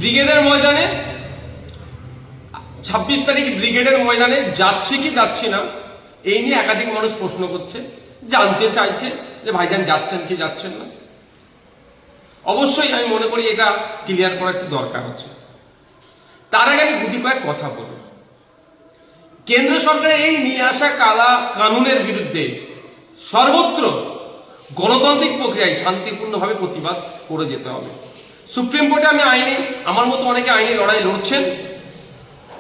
ব্রিগেডের ময়দানে 26 তারিখ ব্রিগেডের ময়দানে যাচ্ছি কি যাচ্ছি না এই নিয়ে একাধিক মানুষ প্রশ্ন করছে, জানতে চাইছে যে ভাইজান যাচ্ছেন কি যাচ্ছেন না। অবশ্যই আমি মনে করি এটা ক্লিয়ার করা একটু দরকার আছে। তার আগে আমি গুটি কয়েক কথা বলব। কেন্দ্র সরকারের এই নিয়ে আসা কালা কানুনের বিরুদ্ধে সর্বত্র গণতান্ত্রিক প্রক্রিয়ায় শান্তিপূর্ণভাবে প্রতিবাদ করে যেতে হবে। সুপ্রিম কোর্টে আমি আইনে, আমার মতো অনেকে আইনি লড়াই লড়ছেন।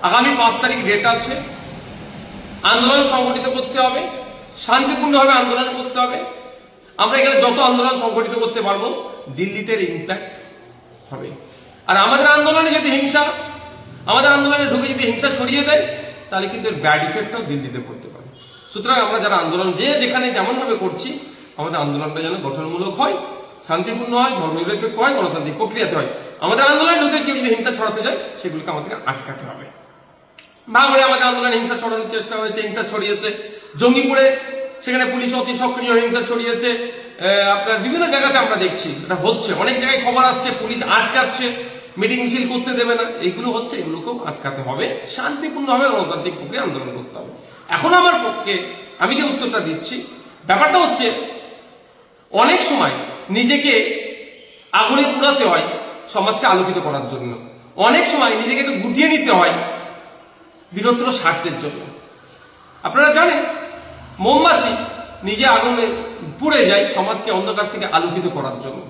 আগামী 5 তারিখ ডেট আছে। আন্দোলন সংগঠিত করতে হবে, শান্তিপূর্ণভাবে আন্দোলন করতে হবে। আমরা এখানে যত আন্দোলন সংগঠিত করতে পারবো দিল্লিতে ইম্প্যাক্ট হবে। আর আমাদের আন্দোলনে যদি হিংসা, আমাদের আন্দোলনে ঢুকে যদি হিংসা ছড়িয়ে দেয় তাহলে কিন্তু এর ব্যাড ইফেক্টটাও দিল্লিতে পড়তে পারে। সুতরাং আমরা যারা আন্দোলন যেখানে যেমন ভাবে করছি, আমাদের আন্দোলনটা যেন গঠনমূলক হয়, শান্তিপূর্ণ হয়, ধর্মনিরপেক্ষ হয়, গণতান্ত্রিক প্রক্রিয়াতে হয়। আমাদের আন্দোলনে ঢুকে কেউ যদি হিংসা ছড়াতে যায় সেগুলোকে আমাদের আটকাতে হবে। ভাঙড়ে আমাদের আন্দোলনে হিংসা ছড়ানোর চেষ্টা হয়েছে, হিংসা ছড়িয়েছে। জঙ্গিপুরে সেখানে পুলিশ অতি সক্রিয় হিংসা ছড়িয়েছে। আপনার বিভিন্ন জায়গাতে আমরা দেখছি এটা হচ্ছে, অনেক জায়গায় খবর আসছে পুলিশ আটকাচ্ছে, মিটিং মিছিল করতে দেবে না, এইগুলো হচ্ছে। এগুলোকেও আটকাতে হবে, শান্তিপূর্ণভাবে গণতান্ত্রিক প্রক্রিয়া আন্দোলন করতে হবে। এখন আমার পক্ষে আমি যে উত্তরটা দিচ্ছি, ব্যাপারটা হচ্ছে অনেক সময় নিজেকে আগুনে পুড়াতে হয় সমাজকে আলোকিত করার জন্য, অনেক সময় নিজেকে একটু গুটিয়ে নিতে হয় বৃহত্তর স্বার্থের জন্য। আপনারা জানেন মোমবাতি নিজে আগুনে পুড়ে যায় সমাজকে অন্ধকার থেকে আলোকিত করার জন্য।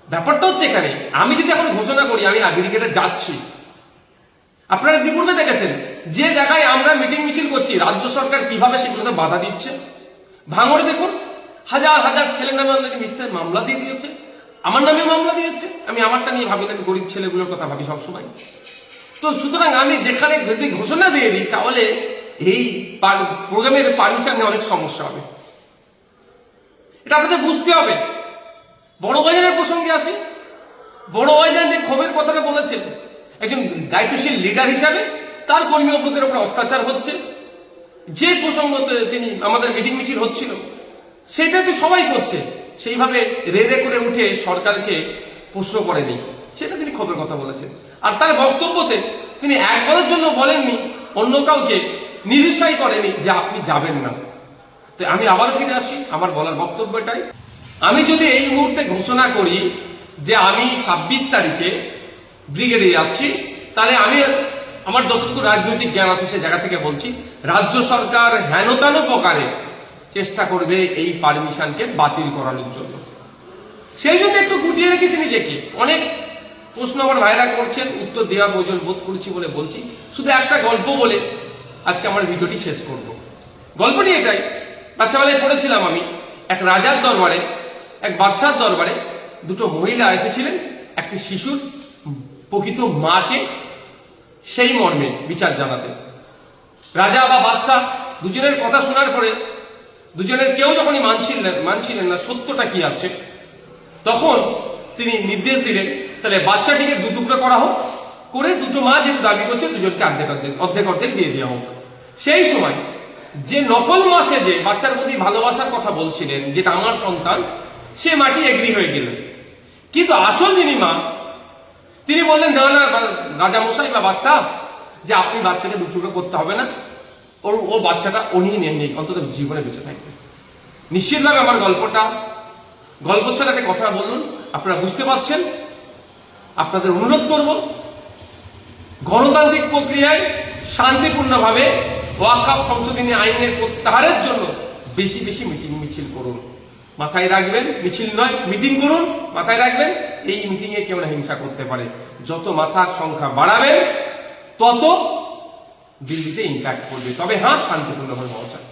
ব্যাপারটা হচ্ছে এখানে আমি যদি এখন ঘোষণা করি আমি ব্রিগেডে যাচ্ছি, আপনারা ইতিপূর্বে দেখেছেন যে জায়গায় আমরা মিটিং মিছিল করছি রাজ্য সরকার কিভাবে সেগুলোতে বাধা দিচ্ছে। ভাঙড়ে দেখুন হাজার হাজার ছেলে নামে আমাদেরকে মিথ্যে মামলা দিয়ে দিয়েছে, আমার নামে মামলা দিয়েছে। আমি আমারটা নিয়ে ভাবি না, আমি গরিব ছেলেগুলোর কথা ভাবি সবসময়। তো সুতরাং আমি যেখানে যদি ঘোষণা দিয়ে দিই তাহলে এই প্রোগ্রামের পারমিশন নিয়ে অনেক সমস্যা হবে। এটা আপনাদের বুঝতে হবে। বড় বাজারের প্রসঙ্গে আসি। বড় বাজার যে ক্ষোভের কথাটা বলেছেন, একজন দায়িত্বশীল লিডার হিসাবে তার কর্মী অপরাধের উপর অত্যাচার হচ্ছে, যে প্রসঙ্গতে তিনি আমাদের মিটিং মিছিল হচ্ছিল সেটা তো সবাই করছে, সেইভাবে রেড়ে করে উঠে সরকারকে প্রশ্ন করেনি, সেটা তিনি ক্ষোভের কথা বলেছেন। আর তার বক্তব্যতে তিনি একবারের জন্য বলেননি, অন্য কাউকে নিরুৎসাহী করেনি যে আপনি যাবেন না। তো আমি আবার ফিরে আসি আমার বলার বক্তব্যটাই। আমি যদি এই মুহূর্তে ঘোষণা করি যে আমি 26 তারিখে ব্রিগেডে যাচ্ছি, তাহলে আমি আমার যতটুকু রাজনৈতিক জ্ঞান আছে সে জায়গা থেকে বলছি রাজ্য সরকার হেনতেন প্রকারে চেষ্টা করবে এই পারমিশনকে বাতিল করানোর জন্য। সেই জন্য একটু গুটিয়ে রেখেছি নিজেকে। অনেক প্রশ্ন আমার ভাইরা করছেন, উত্তর দেওয়া প্রয়োজন বোধ করছি বলে বলছি। শুধু একটা গল্প বলে আজকে আমার ভিডিওটি শেষ করব। গল্পটি এটাই, বাচ্চাবেলায় পড়েছিলাম আমি, এক রাজার দরবারে, এক বাদশার দরবারে দুটো মহিলা এসেছিলেন একটি শিশুর প্রকৃত মাকে সেই মর্মে বিচার জানাতে। রাজা বা বাদশাহ দুজনের কথা শোনার পরে দুজনের কেউ যখনই মানছিলেন না সত্যটা কি আছে, তখন তিনি নির্দেশ দিলেন তাহলে বাচ্চাটিকে দু টুকরো করা হোক, করে দুটো মা যেহেতু দাবি করছে দুজনকে অর্ধেক অর্ধেক দিয়ে দেওয়া হোক। সেই সময় যে নকল মা সে যে বাচ্চার প্রতি ভালোবাসার কথা বলছিলেন যেটা আমার সন্তান, সে মাটি এগ্রি হয়ে গেলেন। কিন্তু আসল যিনি মা তিনি বললেন না না রাজামশাই বা বাদশাহ, যে আপনি বাচ্চাকে দু টুকরো করতে হবে না, ও বাচ্চাটা উনি নেই, অন্তত জীবনে বেঁচে থাকবে। নিশ্চিতভাবে আমার গল্প ছাড়া একটা কথা বলুন, আপনারা বুঝতে পারছেন। আপনাদের অনুরোধ করব গণতান্ত্রিক প্রক্রিয়ায় শান্তিপূর্ণভাবে ওয়াকফ সংশোধনী আইনের প্রত্যাহারের জন্য বেশি বেশি মিটিং মিছিল করুন। মাথায় রাখবেন, মিছিল নয় মিটিং করুন। মাথায় রাখবেন এই মিটিং এ কেউ না হিংসা করতে পারে। যত মাথার সংখ্যা বাড়াবেন তত দিল্লিতে ইম্প্যাক্ট করবে। তবে হ্যাঁ, শান্তিপূর্ণভাবে হওয়া চাই।